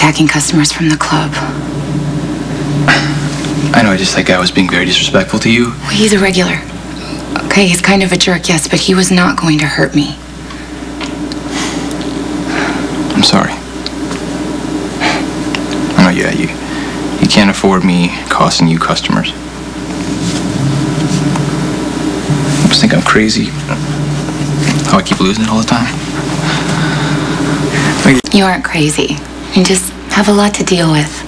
attacking customers from the club. I know, I just think I was being very disrespectful to you. Well, he's a regular. Okay, he's kind of a jerk, yes, but he was not going to hurt me. I'm sorry. I know, yeah, you can't afford me costing you customers. I just think I'm crazy. How I keep losing it all the time. You aren't crazy. You just have a lot to deal with.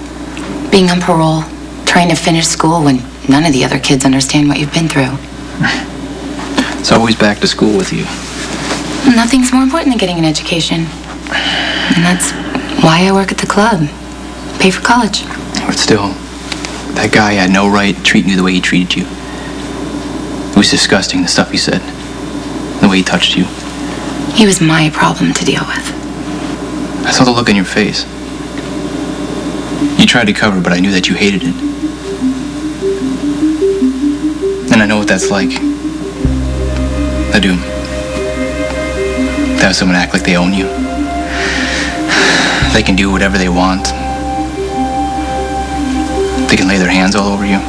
Being on parole, trying to finish school when none of the other kids understand what you've been through. It's always back to school with you. Nothing's more important than getting an education. And that's why I work at the club. Pay for college. But still, that guy had no right treating you the way he treated you. It was disgusting, the stuff he said. The way he touched you. He was my problem to deal with. I saw the look on your face. You tried to cover, but I knew that you hated it. And I know what that's like. I do. To have someone act like they own you. They can do whatever they want. They can lay their hands all over you.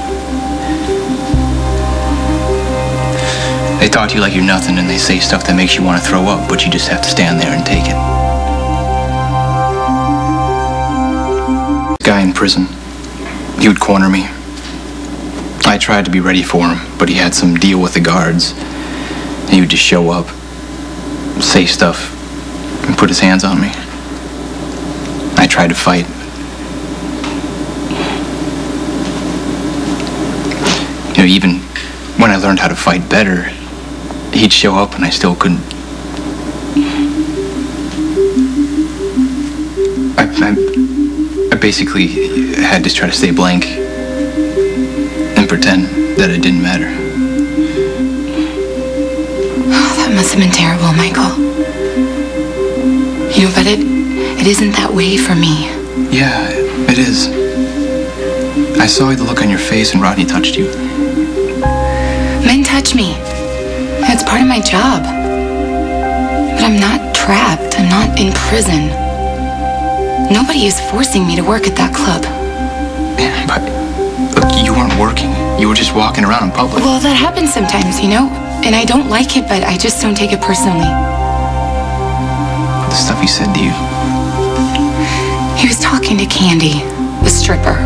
They talk to you like you're nothing, and they say stuff that makes you want to throw up, but you just have to stand there and take it. Guy in prison, he would corner me. I tried to be ready for him, but he had some deal with the guards. He would just show up, say stuff, and put his hands on me. I tried to fight. You know, even when I learned how to fight better, he'd show up and I still couldn't. I basically had to try to stay blank and pretend that it didn't matter. Oh, that must have been terrible, Michael. You know, but it isn't that way for me. Yeah, it is. I saw the look on your face when Rodney touched you. Men touch me. It's part of my job. But I'm not trapped. I'm not in prison. Nobody is forcing me to work at that club. Yeah, but look, you weren't working. You were just walking around in public. Well, that happens sometimes, you know? And I don't like it, but I just don't take it personally. The stuff he said to you. He was talking to Candy, the stripper.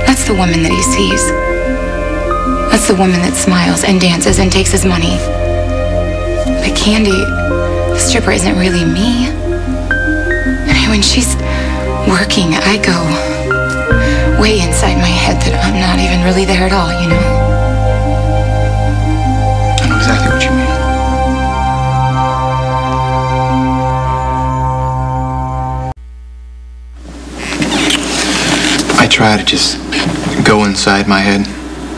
That's the woman that he sees. That's the woman that smiles and dances and takes his money. But Candy, the stripper, isn't really me. I mean, when she's working, I go way inside my head that I'm not even really there at all, you know? I know exactly what you mean. I try to just go inside my head,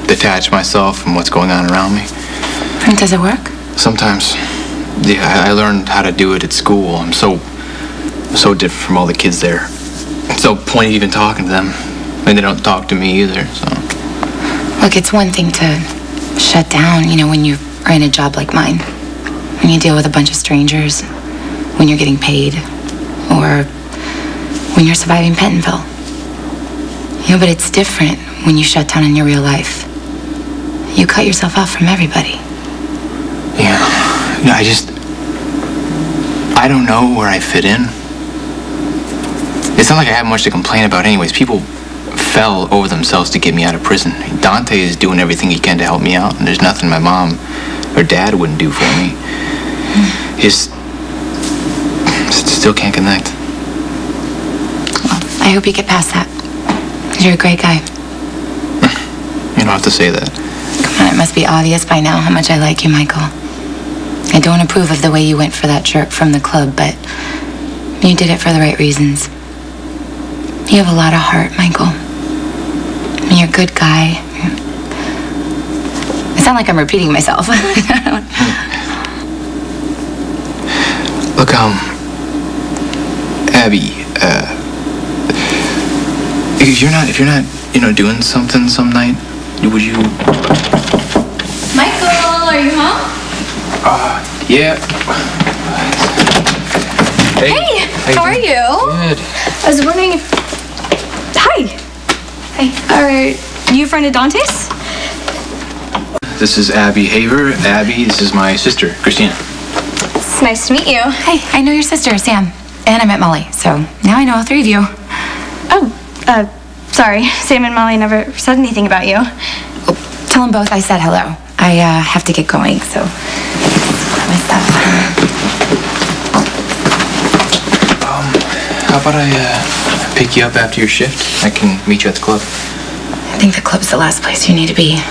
detach myself from what's going on around me. And does it work? Sometimes. Yeah, I learned how to do it at school. I'm so different from all the kids there. It's no point even talking to them. And they don't talk to me either, so. Look, it's one thing to shut down, you know, when you are in a job like mine. When you deal with a bunch of strangers, when you're getting paid, or when you're surviving Pentonville. You know, but it's different when you shut down in your real life. You cut yourself off from everybody. Yeah. No, I don't know where I fit in. It's not like I have much to complain about anyways. People fell over themselves to get me out of prison. Dante is doing everything he can to help me out, and there's nothing my mom or dad wouldn't do for me. Just still can't connect. Well, I hope you get past that. You're a great guy. You don't have to say that. Come on, it must be obvious by now how much I like you, Michael. I don't approve of the way you went for that jerk from the club, but you did it for the right reasons. You have a lot of heart, Michael. You're a good guy. I sound like I'm repeating myself. Look, Abby, if you're not, you know, doing something some night, would you? Michael, are you home? Yeah. Hey, how are you? Good. I was wondering if... Hi. Hey. Are you a friend of Dante's? This is Abby Haver. Abby, this is my sister, Christina. It's nice to meet you. Hey, I know your sister, Sam. And I met Molly, so now I know all three of you. Oh, sorry. Sam and Molly never said anything about you. Oh, tell them both I said hello. I have to get going, so grab my stuff. How about I pick you up after your shift? I can meet you at the club. I think the club's the last place you need to be.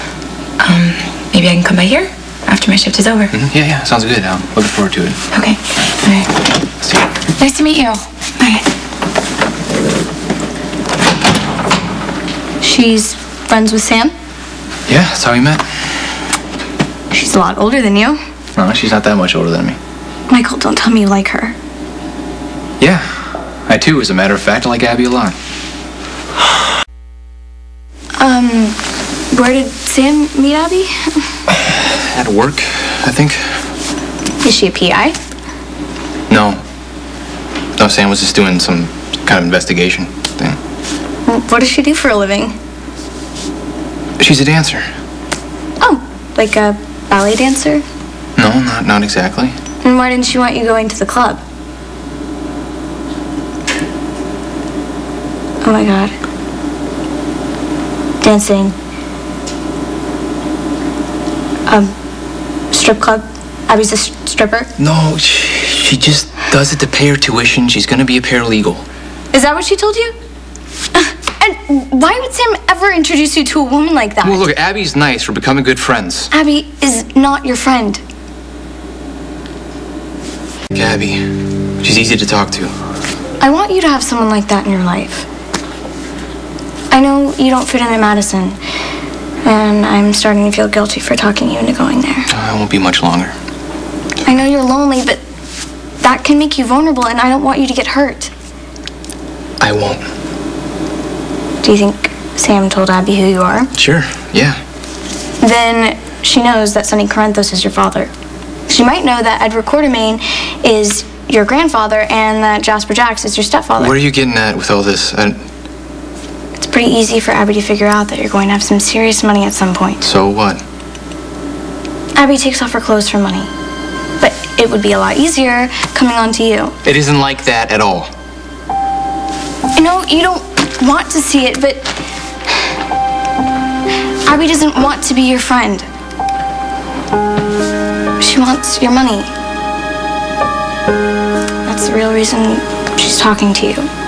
Maybe I can come by here after my shift is over. Yeah, sounds good. I'm looking forward to it. Okay. All right. See you. Nice to meet you. Bye. She's friends with Sam? Yeah, that's how we met. She's a lot older than you. No, she's not that much older than me. Michael, don't tell me you like her. Yeah, I too, as a matter of fact, like Abby a lot. Where did Sam meet Abby? At work, I think. Is she a PI? No, Sam was just doing some kind of investigation thing. What does she do for a living? She's a dancer. Oh, like a ballet dancer? No, not exactly. And why didn't she want you going to the club? Oh my God. Dancing. Strip club? Abby's a stripper? No, she just does it to pay her tuition. She's gonna be a paralegal. Is that what she told you? And why would Sam ever introduce you to a woman like that? Well, look, Abby's nice. We're becoming good friends. Abby is not your friend. Abby, she's easy to talk to. I want you to have someone like that in your life. I know you don't fit in at Madison, and I'm starting to feel guilty for talking you into going there. It won't be much longer. I know you're lonely, but that can make you vulnerable, and I don't want you to get hurt. I won't. Do you think Sam told Abby who you are? Sure, yeah. Then she knows that Sonny Corinthos is your father. She might know that Edward Quartermain is your grandfather and that Jasper Jacks is your stepfather. What are you getting at with all this? It's pretty easy for Abby to figure out that you're going to have some serious money at some point. So what? Abby takes off her clothes for money. But it would be a lot easier coming on to you. It isn't like that at all. I know you don't want to see it, but Abby doesn't want to be your friend. She wants your money. That's the real reason she's talking to you.